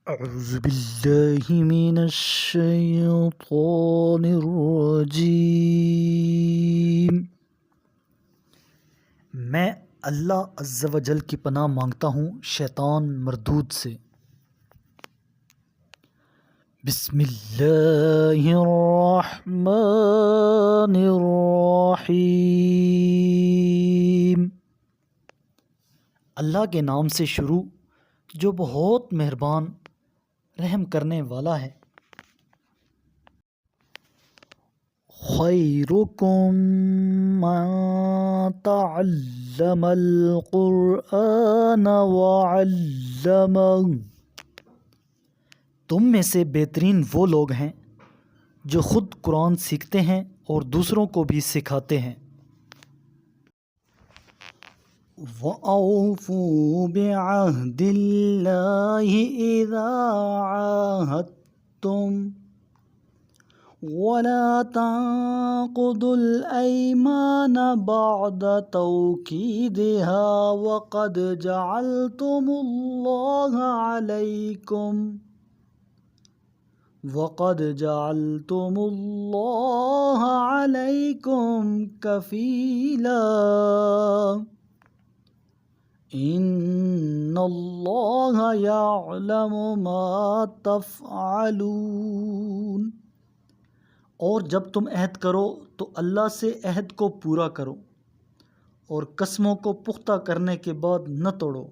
أعوذ بالله من الشيطان الرجیم۔ میں اللہ عز و جل کی پناہ مانگتا ہوں شیطان مردود سے۔ بسم اللہ الرحمن الرحیم۔ اللہ کے نام سے شروع جو بہت مہربان رحم کرنے والا ہے۔ خیرکم من تعلم القرآن وعلمہ۔ تم میں سے بہترین وہ لوگ ہیں جو خود قرآن سیکھتے ہیں اور دوسروں کو بھی سکھاتے ہیں۔ وَأَوْفُوا بِعَهْدِ اللَّهِ إِذَا عَاهَدتُّمْ وَلَا تَنقُضُوا الْأَيْمَانَ بَعْدَ تَوْكِيدِهَا وَقَدْ جَعَلْتُمُ اللَّهَ عَلَيْكُمْ كَفِيلًا إِنَّ اللَّهَ يَعْلَمُ مَا تَفْعَلُونَ۔ اور جب تم عہد کرو تو اللہ سے عہد کو پورا کرو اور قسموں کو پختہ کرنے کے بعد نہ توڑو،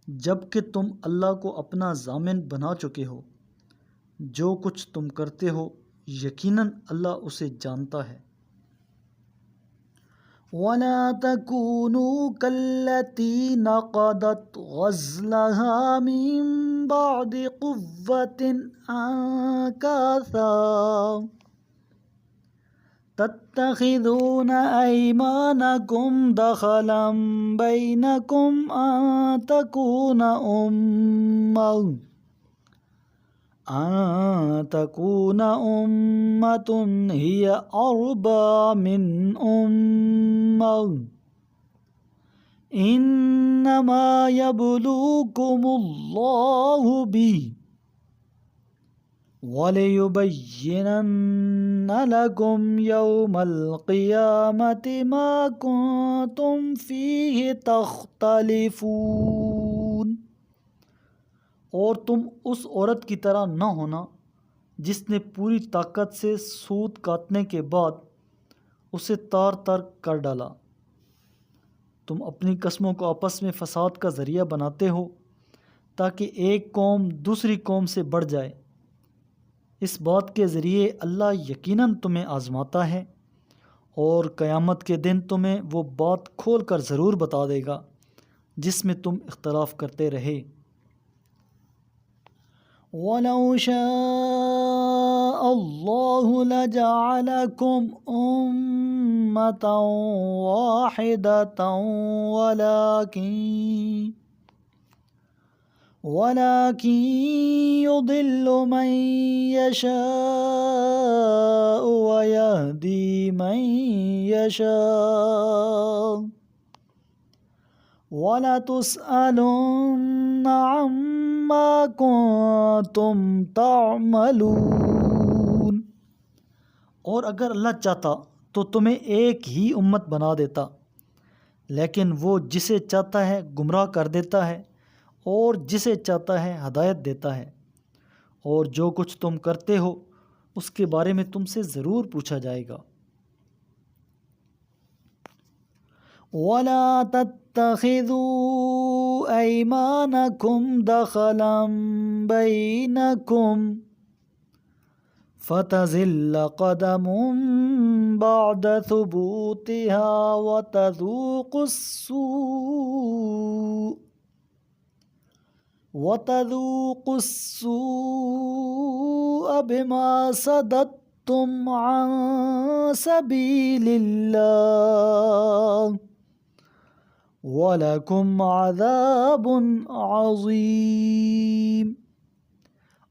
جب کہ تم اللہ کو اپنا ضامن بنا چکے ہو۔ جو کچھ تم کرتے ہو یقیناً اللہ اسے جانتا ہے۔ وَلَا تَكُونُوا كَالَّتِي نَقَضَتْ غَزْلَهَا مِن بَعْدِ قُوَّةٍ أَنكَاثًا تَتَّخِذُونَ أَيْمَانَكُمْ دَخَلًا بَيْنَكُمْ أَن تَكُونَ أُمَّةٌ هِيَ أَرْبَىٰ مِنْ أُمَّةٍ إِنَّمَا يَبْلُوكُمُ اللَّهُ بِهِ وَلِيُبَيِّنَنَّ لَكُمْ يَوْمَ الْقِيَامَةِ مَا كُنتُمْ فِيهِ تَخْتَلِفُونَ۔ اور تم اس عورت کی طرح نہ ہونا جس نے پوری طاقت سے سود کاٹنے کے بعد اسے تار تار کر ڈالا۔ تم اپنی قسموں کو آپس میں فساد کا ذریعہ بناتے ہو تاکہ ایک قوم دوسری قوم سے بڑھ جائے۔ اس بات کے ذریعے اللہ یقیناً تمہیں آزماتا ہے اور قیامت کے دن تمہیں وہ بات کھول کر ضرور بتا دے گا جس میں تم اختلاف کرتے رہے۔ وَلَوْ شَاءَ اللَّهُ لَجَعَلَكُمْ أُمَّةً وَاحِدَةً وَلَكِنْ يُضِلُّ مَن يَشَاءُ وَيَهْدِي مَن يَشَاءُ وَلَتُسْأَلُنَّ عَمَّا كُنتُمْ تَعْمَلُونَ۔ اور اگر اللہ چاہتا تو تمہیں ایک ہی امت بنا دیتا، لیکن وہ جسے چاہتا ہے گمراہ کر دیتا ہے اور جسے چاہتا ہے ہدایت دیتا ہے، اور جو کچھ تم کرتے ہو اس کے بارے میں تم سے ضرور پوچھا جائے گا۔ وَلَا تَتَّخِذُوا أَيْمَانَكُمْ دَخَلًا بَيْنَكُمْ فَتَزِلَّ قَدَمٌ بَعْدَ ثُبُوتِهَا وَتَذُوقُوا السُّوءَ بِمَا صَدَدتُّمْ عَن سَبِيلِ اللَّهِ وَلَكُمْ عَذَابٌ عَظِيمٌ۔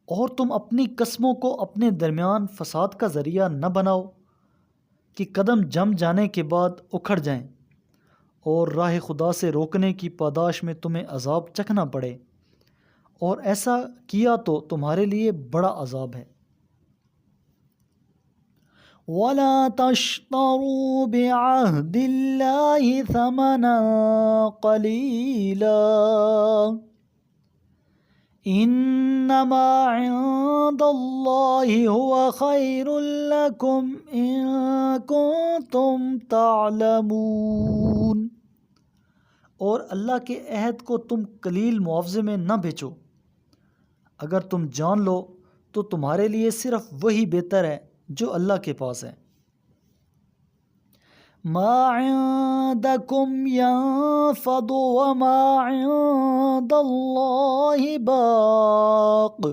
اور تم اپنی قسموں کو اپنے درمیان فساد کا ذریعہ نہ بناؤ کہ قدم جم جانے کے بعد اکھڑ جائیں اور راہ خدا سے روکنے کی پاداش میں تمہیں عذاب چکھنا پڑے، اور ایسا کیا تو تمہارے لیے بڑا عذاب ہے۔ وَلَا تَشْتَرُوا بِعَهْدِ اللَّهِ ثَمَنًا قَلِيلًا إِنَّمَا عِندَ اللَّهِ هُوَ خَيْرٌ لَكُمْ إِن كُنتُمْ تَعْلَمُونَ۔ اور اللہ کے عہد کو تم قلیل معاوضے میں نہ بیچو، اگر تم جان لو تو تمہارے لیے صرف وہی بہتر ہے جو اللہ کے پاس ہے۔ ما عندکم ینفد وما عند اللہ باق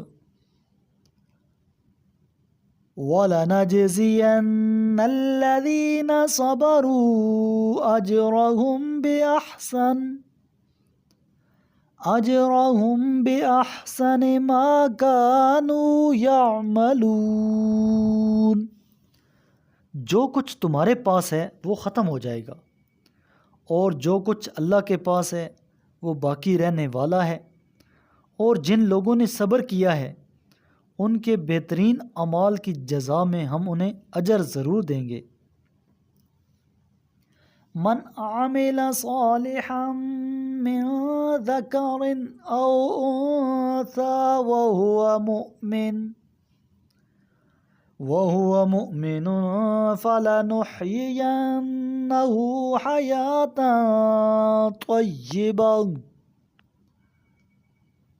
وَلَنَجْزِيَنَّ الَّذِينَ صَبَرُوا أَجْرَهُمْ بِأَحْسَنِ مَا كَانُوا يَعْمَلُونَ۔ جو کچھ تمہارے پاس ہے وہ ختم ہو جائے گا، اور جو کچھ اللہ کے پاس ہے وہ باقی رہنے والا ہے، اور جن لوگوں نے صبر کیا ہے ان کے بہترین اعمال کی جزا میں ہم انہیں اجر ضرور دیں گے۔ من عمل صالحا من ذکر او انثى وهو مؤمن فلنحيينه حياة طيبة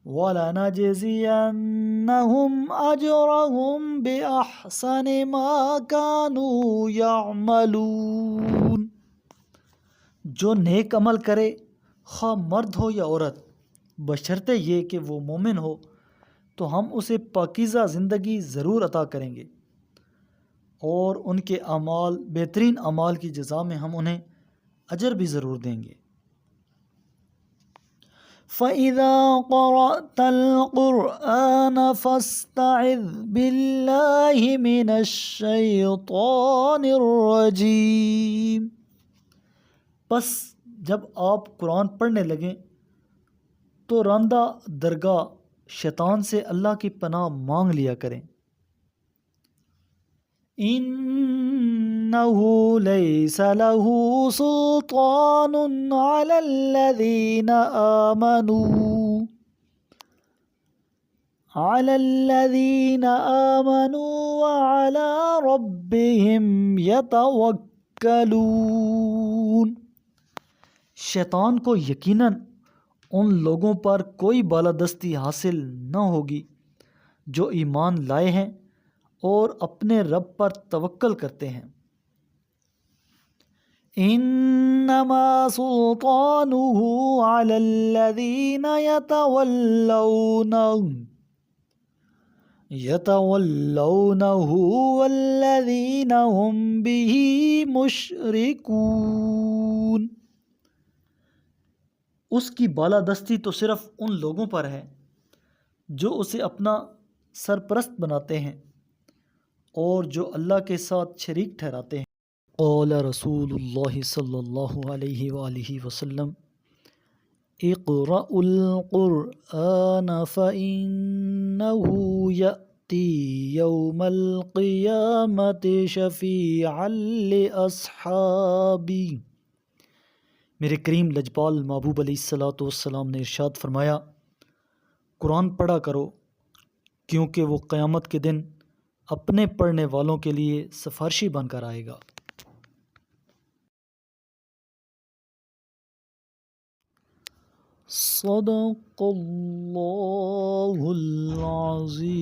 وَلَنَجْزِيَنَّهُمْ أَجْرَهُمْ بِأَحْسَنِ مَا كَانُوا يَعْمَلُونَ۔ جو نیک عمل کرے خواہ مرد ہو یا عورت، بشرطے یہ کہ وہ مومن ہو، تو ہم اسے پاکیزہ زندگی ضرور عطا کریں گے، اور ان کے اعمال بہترین اعمال کی جزا میں ہم انہیں اجر بھی ضرور دیں گے۔ فَإِذَا قَرَأْتَ الْقُرْآنَ فَاسْتَعِذْ بِاللَّهِ مِنَ الشَّيْطَانِ الرَّجِيمِ۔ پس جب آپ قرآن پڑھنے لگیں تو راندہ درگاہ شیطان سے اللہ کی پناہ مانگ لیا کریں۔ إِنَّهُ لَيْسَ لَهُ سُلْطَانٌ عَلَى الَّذِينَ آمَنُوا وَعَلَى رَبِّهِمْ يَتَوَكَّلُونَ۔ شیطان کو یقیناً ان لوگوں پر کوئی بالادستی حاصل نہ ہوگی جو ایمان لائے ہیں اور اپنے رب پر توکل کرتے ہیں۔ انما سلطانه على الذين يتولونه والذين هم به مشركون۔ اس کی بالادستی تو صرف ان لوگوں پر ہے جو اسے اپنا سرپرست بناتے ہیں اور جو اللہ کے ساتھ شریک ٹھہراتے ہیں۔ قال رسول اللہ صلی اللہ علیہ وآلہ وسلم اقرأوا القرآن فإنه يأتي يوم القیامة شفیعا لأصحابی۔ میرے کریم لجپال محبوب علیہ الصلوۃ والسلام نے ارشاد فرمایا، قرآن پڑھا کرو کیونکہ وہ قیامت کے دن اپنے پڑھنے والوں کے لیے سفارشی بن کر آئے گا۔ صدق اللہ العظیم۔